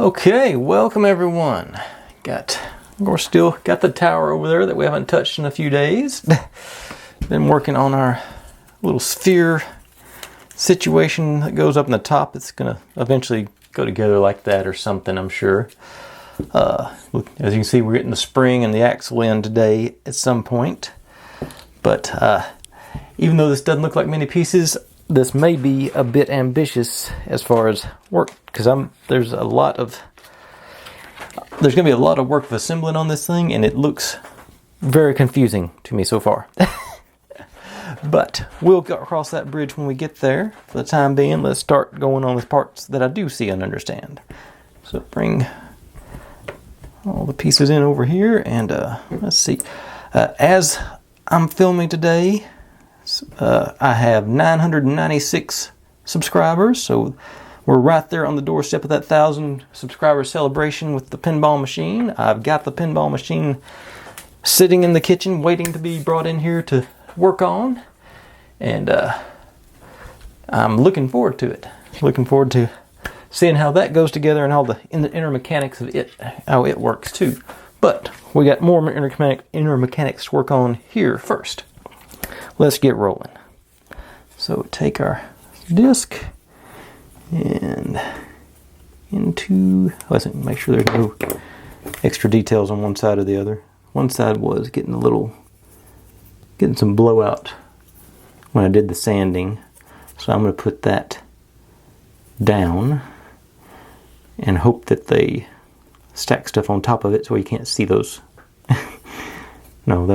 Okay, welcome everyone. We're still got the tower over there that we haven't touched in a few days. Been working on our little sphere situation that goes up in the top. It's gonna eventually go together like that or something, I'm sure. As you can see, we're getting the spring and the axle in today at some point. But even though this doesn't look like many pieces, this may be a bit ambitious as far as work, because there's going to be a lot of work of assembling on this thing, and it looks very confusing to me so far. But we'll cross that bridge when we get there. For the time being, let's start going on with parts that I do see and understand. So bring all the pieces in over here, and let's see. As I'm filming today, I have 996 subscribers, so we're right there on the doorstep of that 1,000 subscriber celebration with the pinball machine. I've got the pinball machine sitting in the kitchen waiting to be brought in here to work on, and I'm looking forward to it. Looking forward to seeing how that goes together and all in the inner mechanics of it, how it works too. But we got more inner mechanics to work on here first. Let's get rolling. So take our disc and let's make sure there's no extra details on one side or the other. One side was getting some blowout when I did the sanding. So I'm going to put that down and hope that they stack stuff on top of it so you can't see those. No,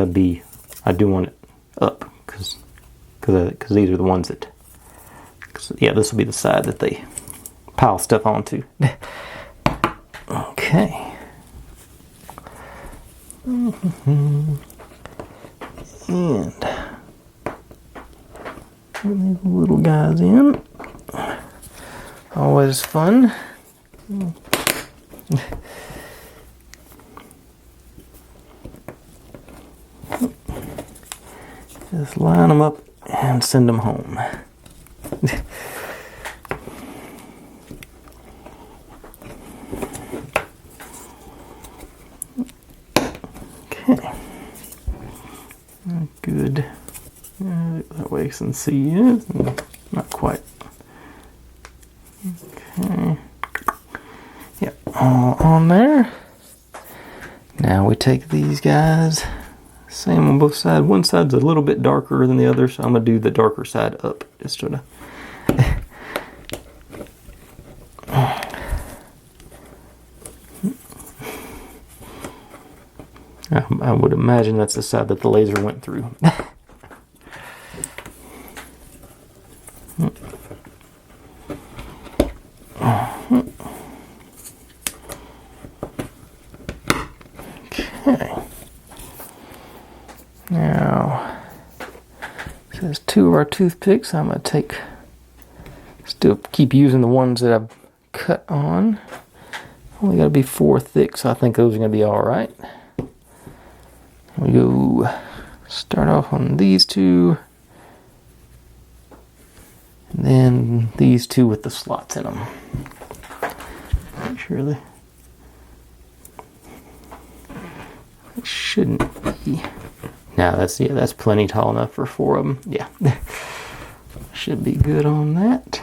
I do want it up because these are the ones that, yeah, this will be the side that they pile stuff onto. Okay. And these little guys in. Always fun. Just line them up and send them home. Okay. Good. That way you can see it. Not quite. Okay. Yep, all on there. Now we take these guys. Same on both sides. One side's a little bit darker than the other, so I'm going to do the darker side up. Just sort of. I would imagine that's the side that the laser went through. Okay. Now, there's 2 of our toothpicks. I'm going to still keep using the ones that I've cut on. Only got to be 4 thick, so I think those are going to be alright. We go start off on these 2, and then these 2 with the slots in them. Make sure it shouldn't be. Now that's plenty tall enough for 4 of them. Yeah, should be good on that.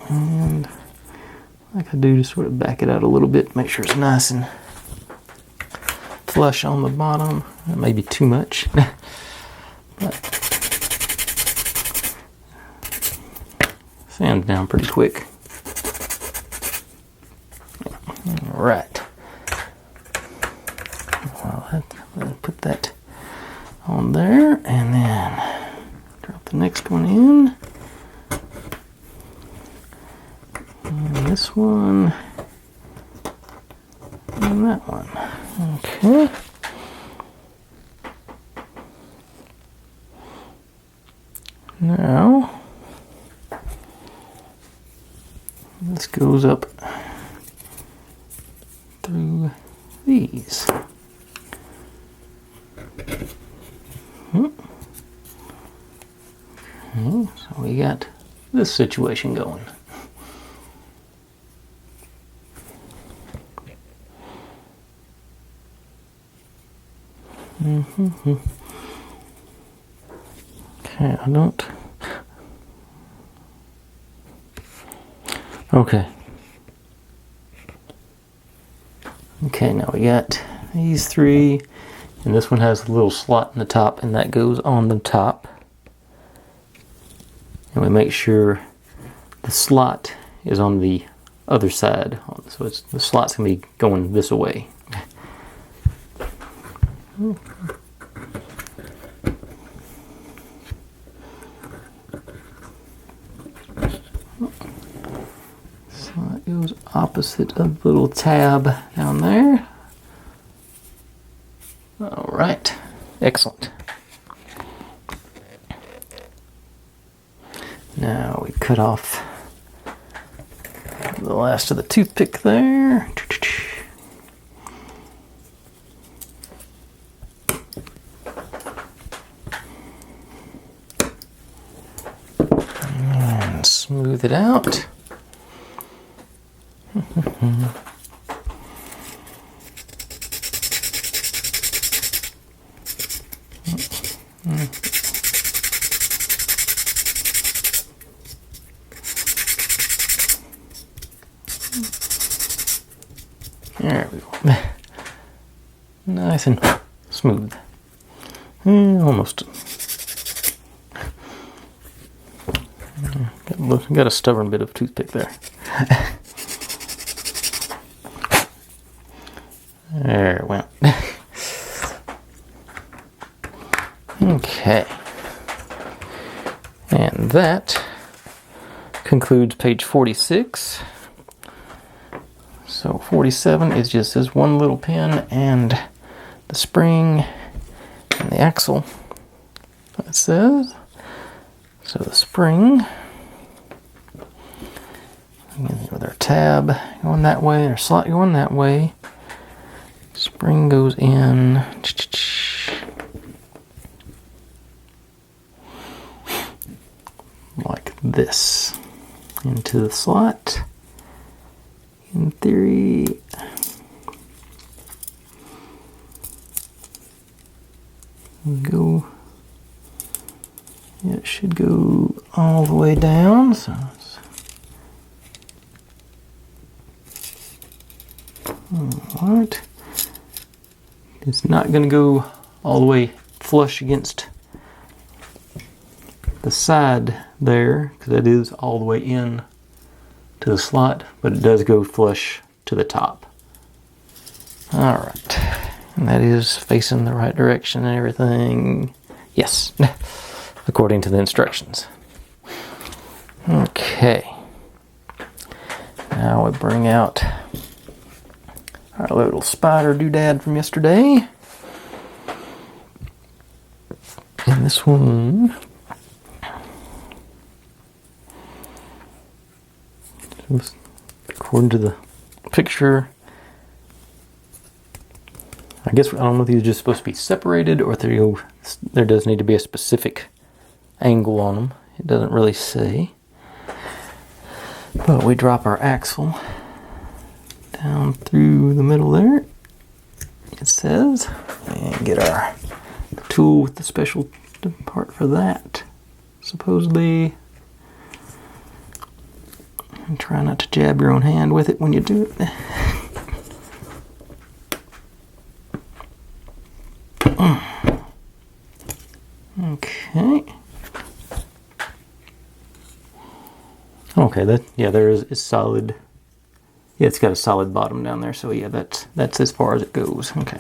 And like I do, just sort of back it out a little bit, make sure it's nice and flush on the bottom. That may be too much. But sands down pretty quick. Alright. I'll put that on there, and then drop the next one in. And this one. And that one. Okay. Now, this goes up through these. Okay, so we got this situation going. Okay, I don't. Okay. Okay, now we got these three, and this one has a little slot in the top, and that goes on the top. And we make sure the slot is on the other side, so the slot's gonna be going this way. Slot goes opposite of the little tab down there. All right, excellent. Now we cut off the last of the toothpick there. And smooth it out. There we go. Nice and smooth. Almost. Got a stubborn bit of toothpick there. There it went. Okay. And that concludes page 46. So 47 is just this one little pin and the spring and the axle, it says. So the spring, with our tab going that way, our slot going that way, spring goes in like this into the slot. In theory, it should go all the way down. So alright. It's not going to go all the way flush against the side there, because that is all the way in to the slot, but it does go flush to the top. Alright, and that is facing the right direction and everything. Yes, according to the instructions. Okay, now we bring out our little spider doodad from yesterday. And this one, according to the picture, I guess I don't know if these are just supposed to be separated or if there does need to be a specific angle on them. It doesn't really say. But we drop our axle down through the middle there, it says, and get our tool with the special part for that, supposedly. And try not to jab your own hand with it when you do it. Okay. Okay, there is solid. Yeah, it's got a solid bottom down there, so yeah, that's as far as it goes. Okay.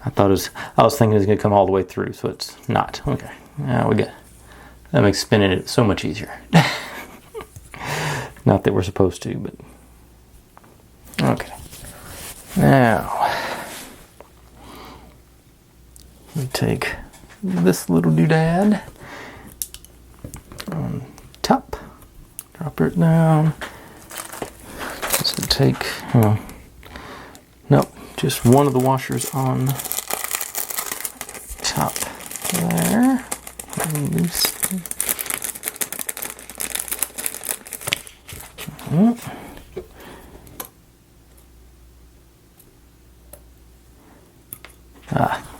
I was thinking it was gonna come all the way through, so it's not. Okay. Now that makes spinning it so much easier. Not that we're supposed to, but okay. Now we take this little doodad on top, drop it down. So take, nope, just one of the washers on top there.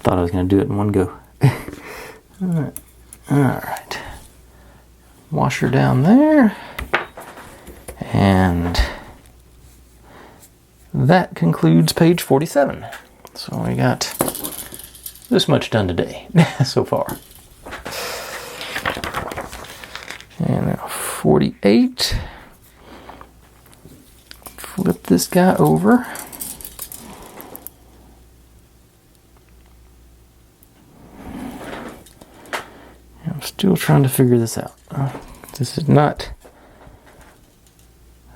Thought I was going to do it in one go. Alright. Washer down there. And that concludes page 47. So we got this much done today so far. And now 48. Flip this guy over. I'm still trying to figure this out. This is not...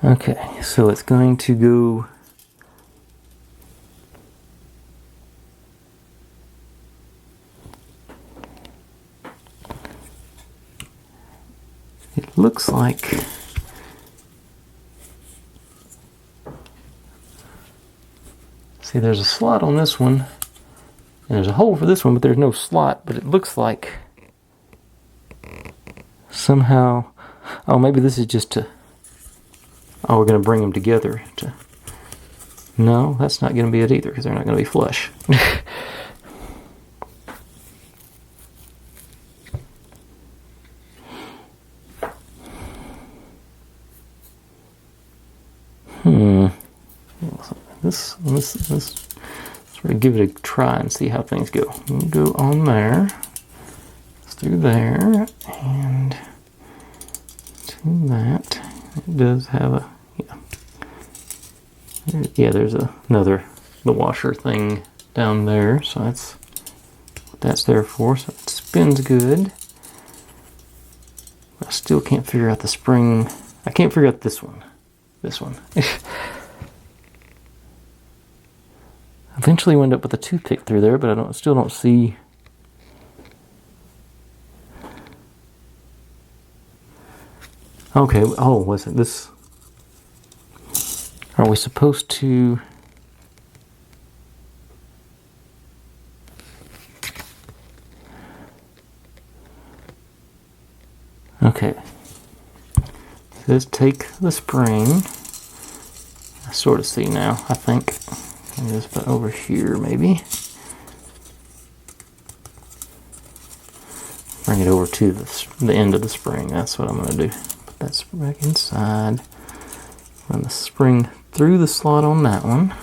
Okay, so it's going to go... It looks like... See, there's a slot on this one, and there's a hole for this one, but there's no slot, but it looks like somehow... Oh, maybe this is just to... Oh, we're going to bring them together. No, that's not going to be it either, because they're not going to be flush. Let's sort of give it a try and see how things go. We'll go on there, through there, and to that. It does have a, yeah, there's another, the washer thing down there, so that's what that's there for, so it spins good. I still can't figure out the spring. I can't figure out this one. Eventually we end up with a toothpick through there, but I still don't see. Okay, oh, was it this? Are we supposed to? Okay. Let's take the spring. I sort of see now, I think. Just put over here, maybe. Bring it over to the end of the spring. That's what I'm going to do. Put that back inside. Run the spring through the slot on that one.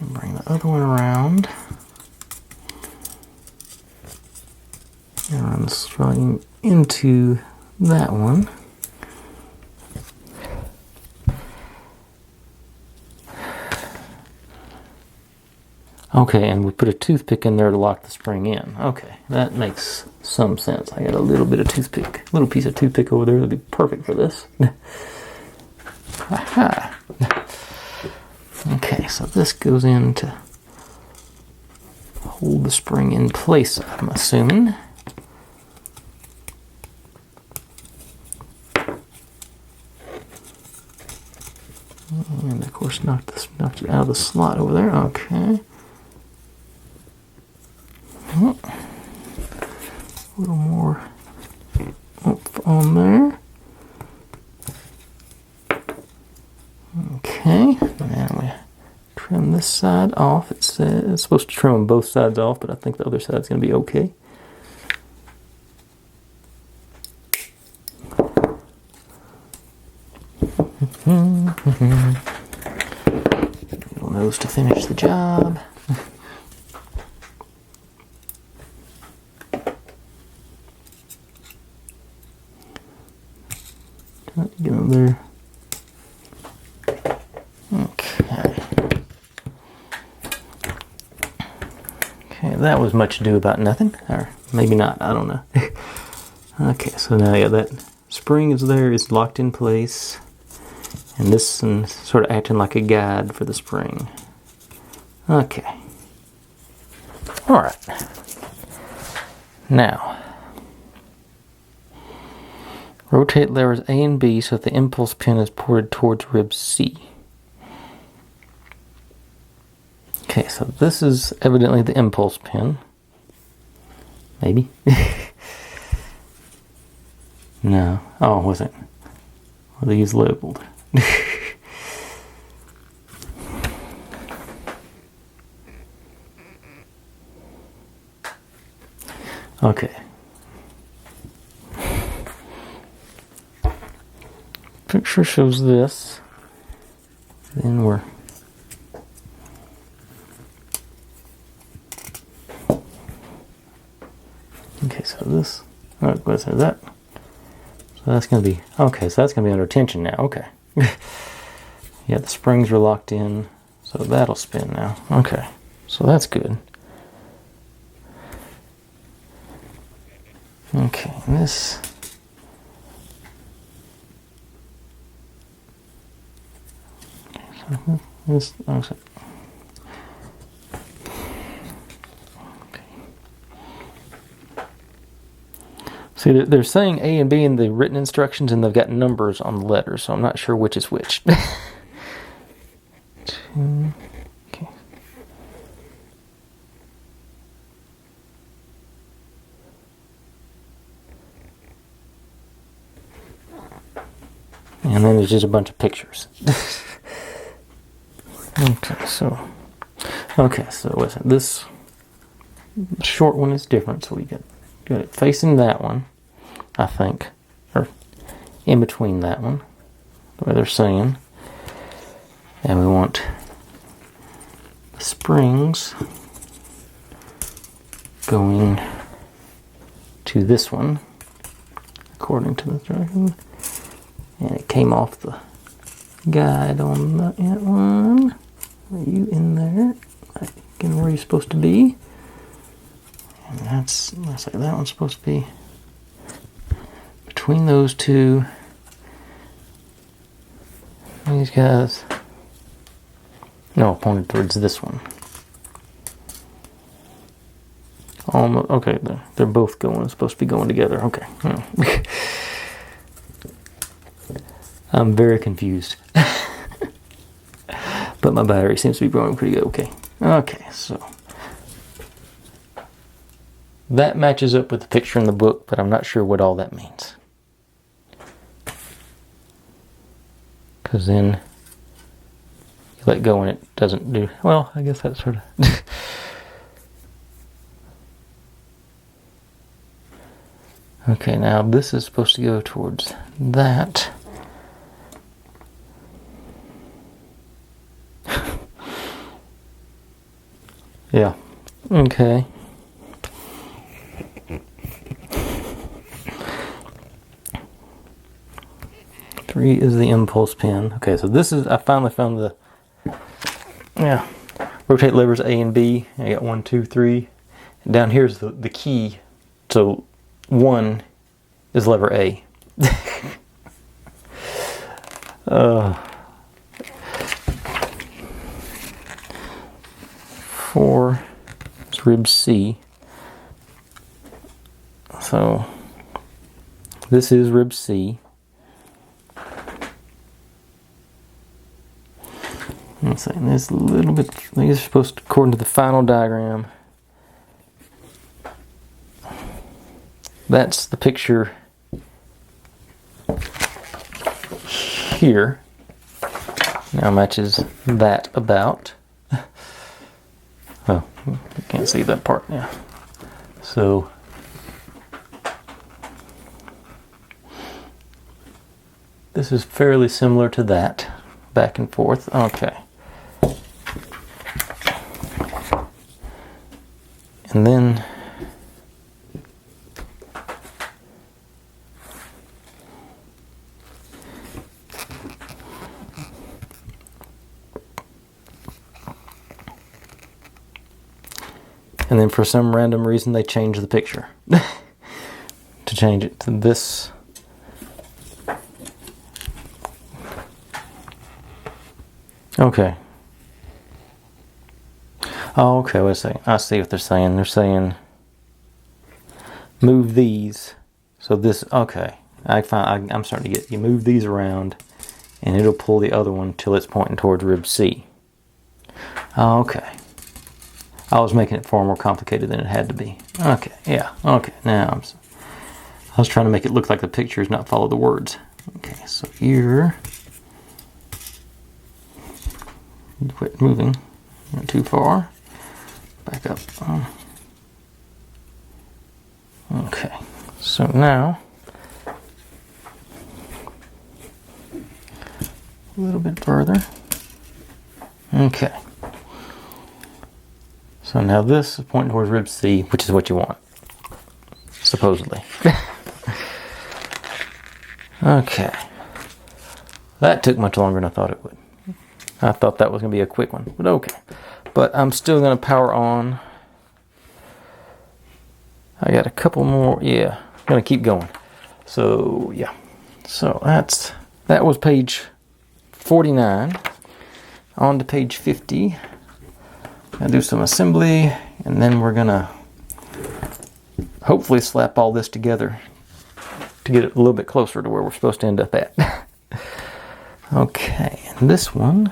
And bring the other one around. And run the spring into that one. Okay, and we put a toothpick in there to lock the spring in. Okay, that makes some sense. I got a little bit of toothpick, little piece of toothpick over there that'd be perfect for this. Aha! Okay, so this goes in to hold the spring in place, I'm assuming. And of course knocked it out of the slot over there. Okay. A little more up on there. Okay, and we trim this side off. It says it's supposed to trim on both sides off, but I think the other side's going to be okay. Little nose to finish the job. Get over there. Okay. Okay, that was much ado about nothing. Or maybe not, I don't know. Okay, so now yeah, that spring is there, it's locked in place. And this is sort of acting like a guide for the spring. Okay. Alright. Now, rotate levers A and B so that the impulse pin is ported towards rib C. Okay, so this is evidently the impulse pin. Maybe. No. Oh, was it? Were these labeled? Okay. Picture shows this. Then we're okay. So this. Oh, what's that? So that's going to be okay. So that's going to be under tension now. Okay. Yeah, the springs are locked in, so that'll spin now. Okay. So that's good. Okay, and this. This, okay. See, they're saying A and B in the written instructions, and they've got numbers on the letters, so I'm not sure which is which. Okay. And then there's just a bunch of pictures. Okay, so what's it? This short one is different, so we got it facing that one, I think, or in between that one, the way they're saying. And we want the springs going to this one, according to the direction. And it came off the guide on that one. Are you in there? Again, where you're supposed to be. And that's like that one's supposed to be between those two. These guys. No, pointed towards this one. Almost. Okay, they're both supposed to be going together. Okay. I'm very confused. But my battery seems to be growing pretty good. Okay. Okay, so that matches up with the picture in the book, but I'm not sure what all that means. Because then you let go and it doesn't do... Well, I guess that's sort of... Okay, now this is supposed to go towards that. Yeah. Okay. Three is the impulse pin. Okay, so this is, I finally found the, rotate levers A and B. I got 1, 2, 3. And down here's the key. So 1 is lever A. 4 is rib C. So this is rib C. I'm saying this a little bit. These are supposed to, according to the final diagram, that's the picture here. Now matches that about. Oh, you can't see that part now. So this is fairly similar to that, back and forth. Okay. And then for some random reason they changed the picture to change it to this. Okay. Oh, okay, wait a second. I see what they're saying. They're saying move these. So this, okay. I'm starting to get, you move these around and it'll pull the other one till it's pointing towards rib C. Oh, okay. I was making it far more complicated than it had to be. Okay, yeah, okay. Now was trying to make it look like the pictures, not follow the words. Okay, so here, quit moving, not too far, back up. Okay, so now, a little bit further. Okay. So now this is pointing towards rib C, which is what you want, supposedly. Okay. That took much longer than I thought it would. I thought that was going to be a quick one, but okay. But I'm still going to power on. I got a couple more. Yeah, I'm going to keep going. So, yeah. So that was page 49. On to page 50. I'll do some assembly, and then we're gonna hopefully slap all this together to get it a little bit closer to where we're supposed to end up at. Okay, and this one.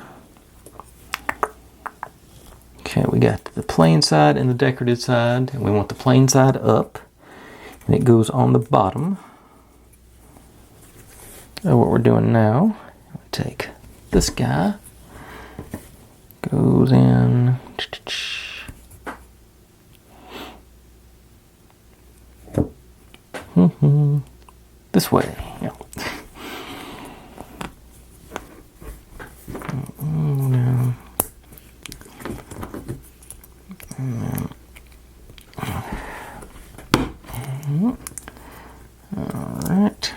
Okay, we got the plain side and the decorative side, and we want the plain side up, and it goes on the bottom. So what we're doing now, we take this guy, goes in. This way. Yeah. Alright.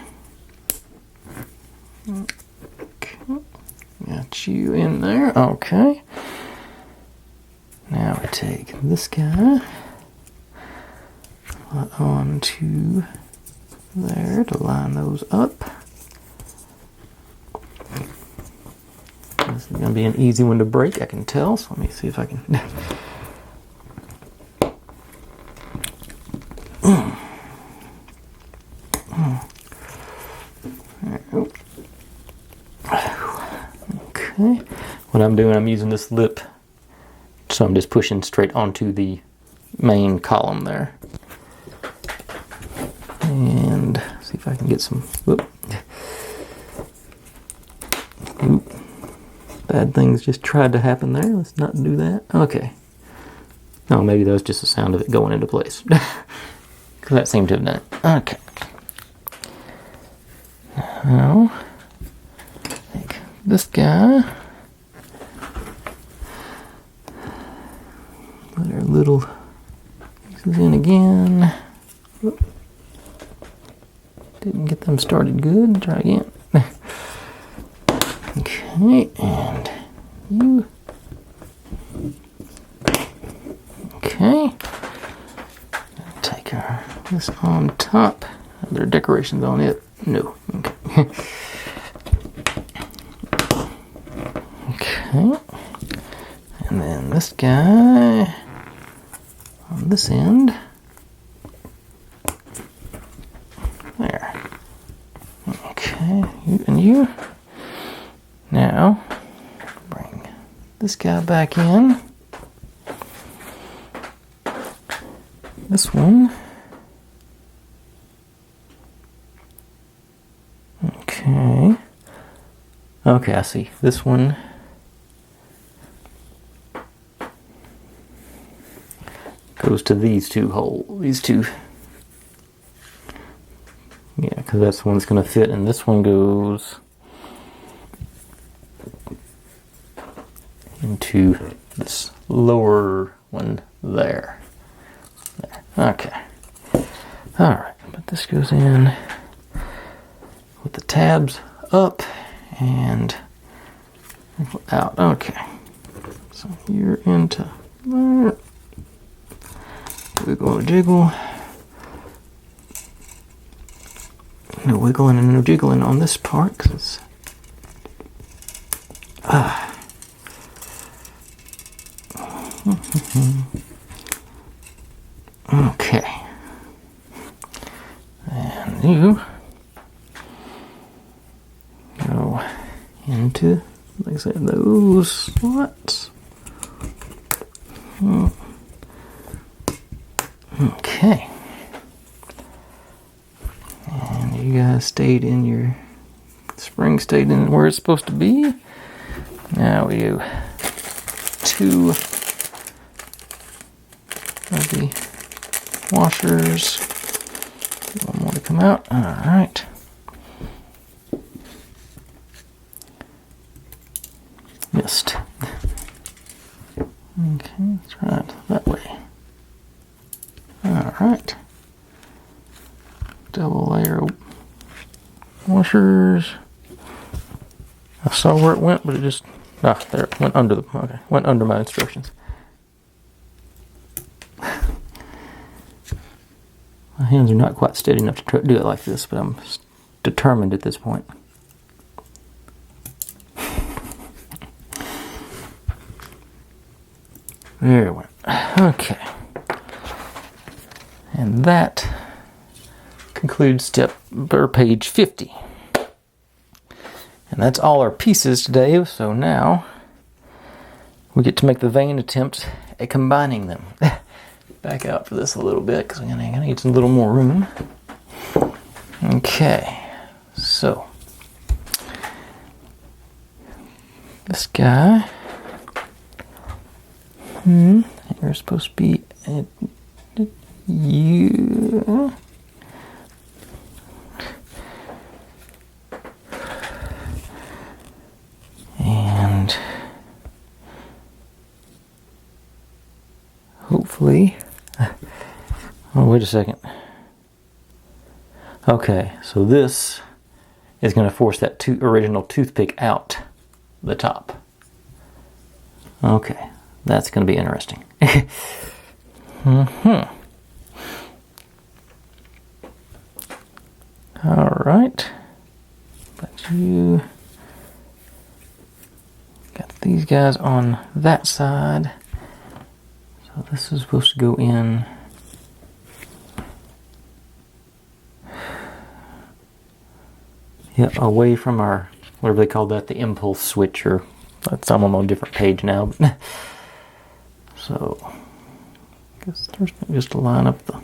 Okay. Got you in there. Okay. Now we take this guy onto there to line those up. This is going to be an easy one to break, I can tell. So let me see if I can. Okay. What I'm doing, I'm using this lip. So I'm just pushing straight onto the main column there. And see if I can get some, whoop. Oop. Bad things just tried to happen there. Let's not do that. Okay. Oh, maybe that was just the sound of it going into place. Because that seemed to have done it. Okay. Now, take this guy. Put our little pieces in again. Whoop. Didn't get them started good. Try again. Okay, and you. Okay. Take this on top. Are there decorations on it? No. Okay. Okay. And then this guy on this end. There. Okay, you and you. Now, bring this guy back in. This one. Okay. Okay, I see. This one goes to these two holes. These two. Yeah, because that's the one that's going to fit, and this one goes into this lower one there. Okay. Alright, but this goes in with the tabs up and out. Okay. So you're into there. Wiggle and jiggle. No wiggling and no jiggling on this part because it's okay. And you go into, like I said, those slots. Okay. you guys stayed in your spring, stayed in where it's supposed to be. Now we do 2 of the washers. One more to come out. All right. Missed. Okay, let's try it that way. All right. Double layer washers. I saw where it went, but it just there it went under the went under my instructions. My hands are not quite steady enough to do it like this, but I'm determined at this point. There it went. Okay. And that concludes page 50. And that's all our pieces today, so now we get to make the vain attempt at combining them. Back out for this a little bit, because I'm gonna need some little more room. Okay, so this guy, you're supposed to be you. And hopefully, oh, wait a second. Okay, so this is going to force that original toothpick out the top. Okay, that's going to be interesting. All right, but you got these guys on that side, so this is supposed to go in. Yeah, away from our, whatever they call that, the impulse switch, or that's, I'm on a different page now. So, I guess there's just to line up the.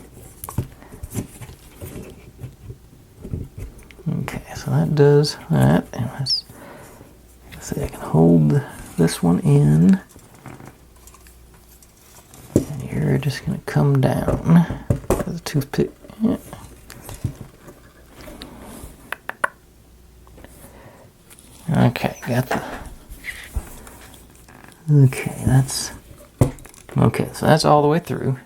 Okay, so that does that, and let's see, I can hold this one in, and you're just going to come down with a toothpick. Yeah. Okay, got the. Okay, that's. Okay, so that's all the way through.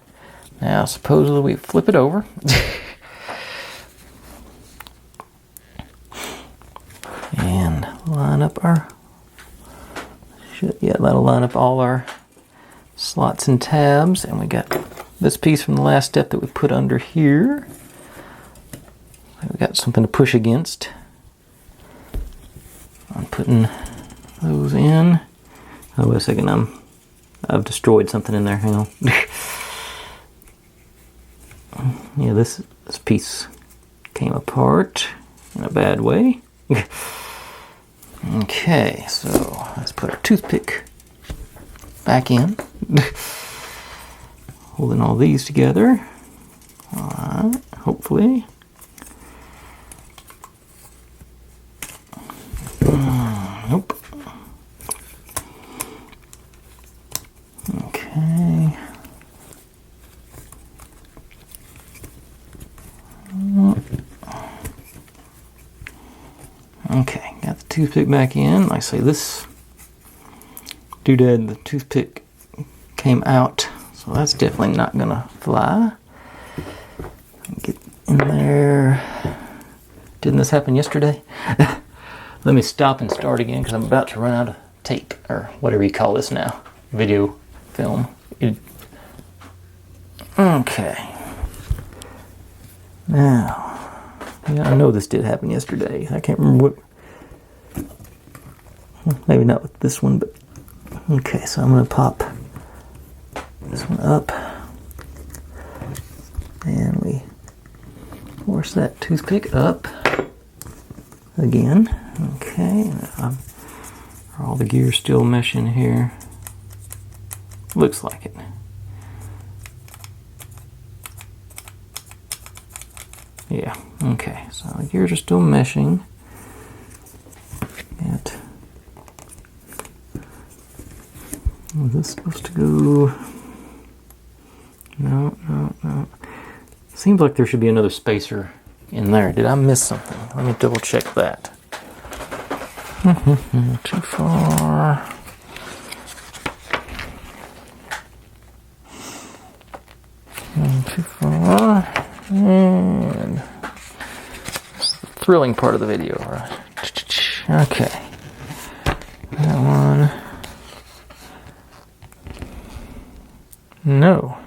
Now, supposedly we flip it over. And line up our. Yeah, that'll line up all our slots and tabs. And we got this piece from the last step that we put under here. We got something to push against. I'm putting those in. Oh, wait a second, I've destroyed something in there, hang on. Yeah, this piece came apart in a bad way. Okay, so let's put our toothpick back in. Holding all these together. Alright, hopefully. Nope. Okay. Okay, got the toothpick back in. Like I say, this doodad, the toothpick came out, so that's definitely not gonna fly. Get in there. Didn't this happen yesterday? Let me stop and start again because I'm about to run out of tape, or whatever you call this now. Video, film. Okay. Now, yeah, I know this did happen yesterday. I can't remember what. Maybe not with this one, but okay. So I'm going to pop this one up, and we force that toothpick up again. Okay. Are all the gears still meshing here? Looks like it. Yeah, okay, so the gears are still meshing. And is this supposed to go? No, no, no. Seems like there should be another spacer in there. Did I miss something? Let me double check that. Too far. Too far. And it's the thrilling part of the video, right? Okay. That one. No.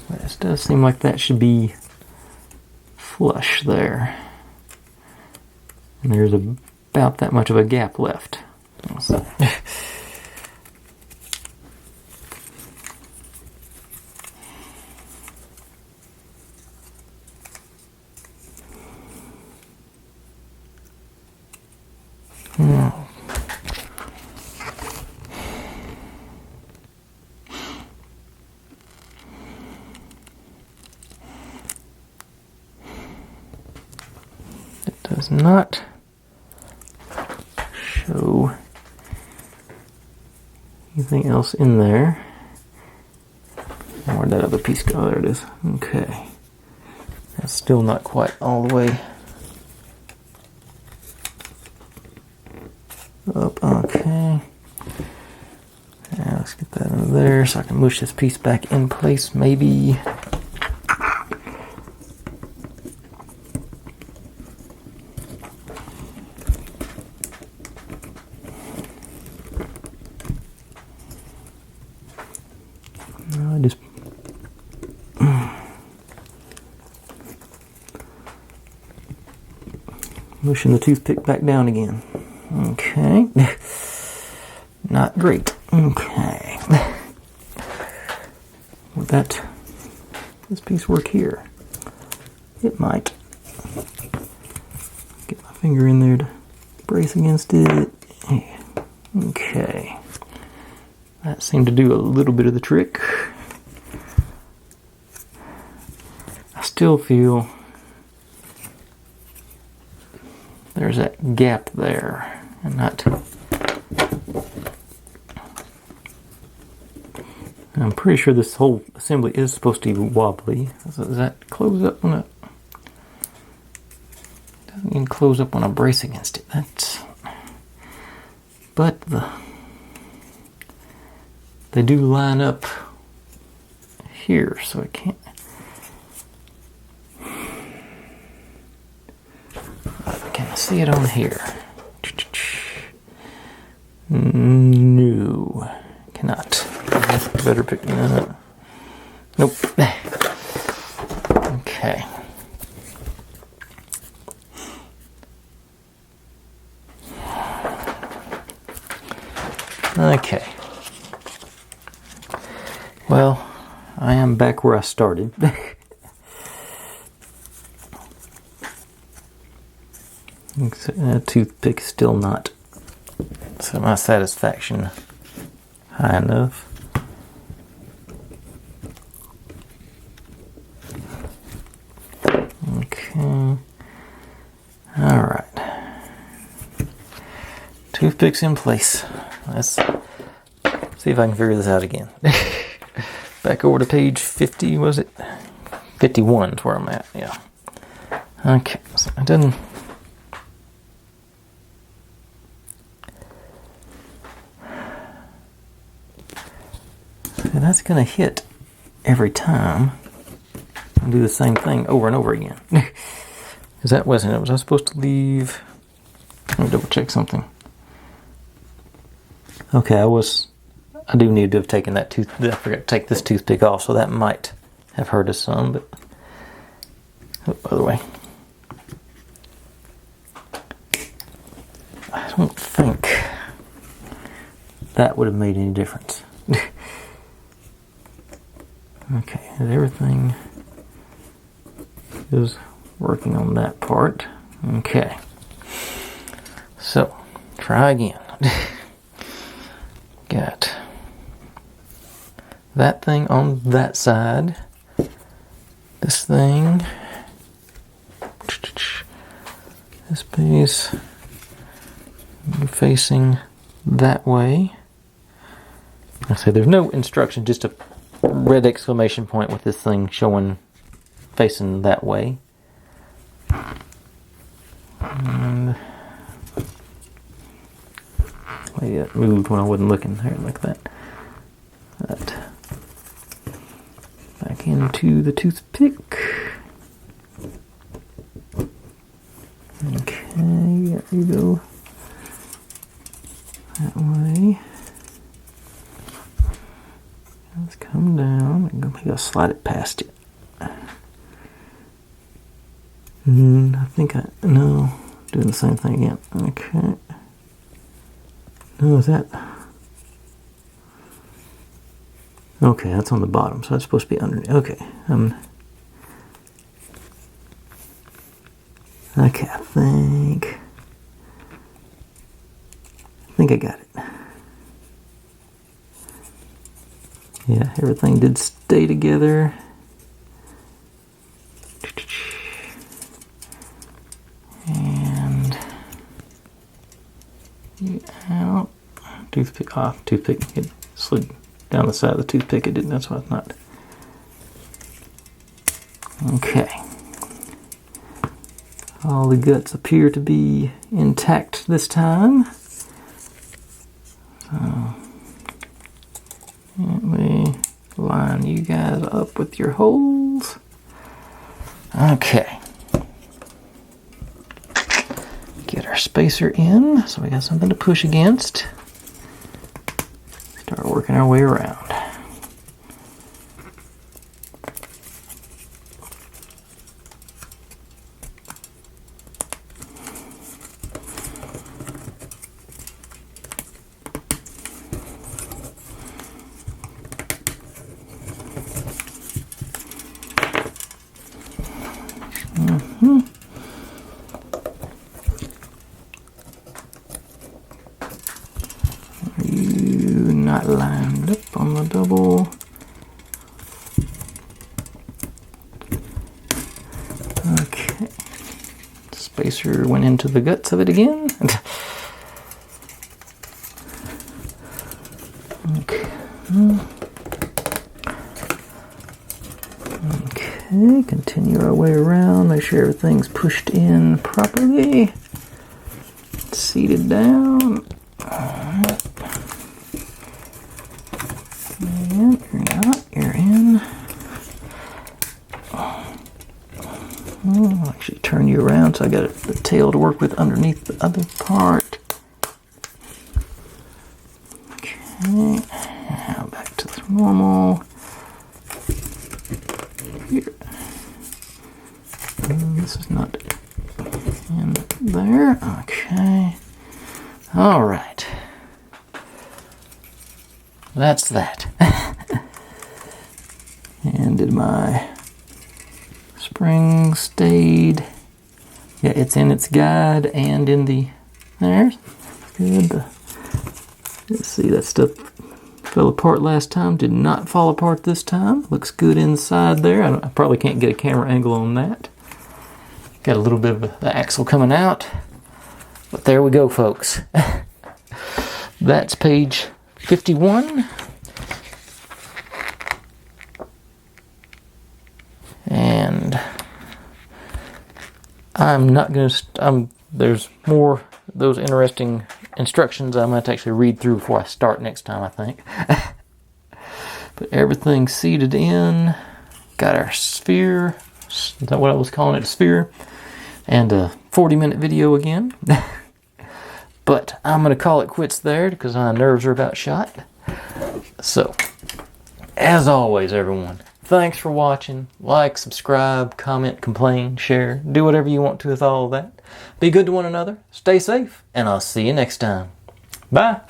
This does seem like that should be flush there. And there's about that much of a gap left. So. It does not show anything else in there. Where'd that other piece go? There it is. Okay. That's still not quite all the way up. Okay. Now let's get that over there so I can mush this piece back in place, maybe. Just mushing the toothpick back down again. Okay. Not great. Okay. Would this piece work here? It might. Get my finger in there to brace against it. Okay. That seemed to do a little bit of the trick. I still feel there's that gap there, and not. I'm pretty sure this whole assembly is supposed to be wobbly. Does that close up when it doesn't even close up when I brace against it? But they do line up here, so it can't. Can I see it on here? No, cannot. Better pick that up. Nope. Okay. Okay. Well, I am back where I started. Toothpick still not to my satisfaction high enough. Okay. Alright. Toothpick's in place. Let's see if I can figure this out again. Back over to page 50, was it? 51 is where I'm at, yeah. Okay, so it doesn't. And that's going to hit every time and do the same thing over and over again. Because that wasn't it. Was I supposed to leave? Let me double check something. Okay, I do need to have taken that I forgot to take this toothpick off, so that might have hurt us some, but other way. I don't think that would have made any difference. Okay, everything is working on that part. Okay. So, try again. Got that thing on that side. this thing, this base facing that way. I say there's no instruction, just a red exclamation point with this thing showing facing that way. And wait, it moved when I wasn't looking there like that. That back into the toothpick. Okay, there you go. That way. Let's come down. Maybe I'll slide it past it. I think no, doing the same thing again. Okay. No, is that? Okay, that's on the bottom, so that's supposed to be underneath. Okay. Okay, I think I got it. Yeah, everything did stay together. And out. Toothpick off. Toothpick. It slid down the side of the toothpick. It didn't. That's why it's not. Okay. All the guts appear to be intact this time. So let me line you guys up with your holes. Okay. Get our spacer in so we got something to push against. Start working our way around. Not lined up on the double. Okay. Spacer went into the guts of it again. Okay. Okay, continue our way around, make sure everything's pushed in properly. Seated down. Alright. And you're not, you're in. I'll actually turn you around so I got the tail to work with underneath the other part. Okay, now back to the normal. Here. This is not in there. Okay. All right. That's that. And did my spring stayed? Yeah, it's in its guide and in the there. Good. Let's see, that stuff fell apart last time. Did not fall apart this time. Looks good inside there. I probably can't get a camera angle on that. Got a little bit of the axle coming out. But there we go, folks. That's page 51. And I'm not going to... there's more of those interesting instructions I'm going to actually read through before I start next time, I think. But everything's seated in. Got our sphere. Is that what I was calling it? A sphere. And a 40-minute video again. But I'm going to call it quits there because my nerves are about shot. So, as always, everyone, thanks for watching. Like, subscribe, comment, complain, share. Do whatever you want to with all of that. Be good to one another. Stay safe. And I'll see you next time. Bye.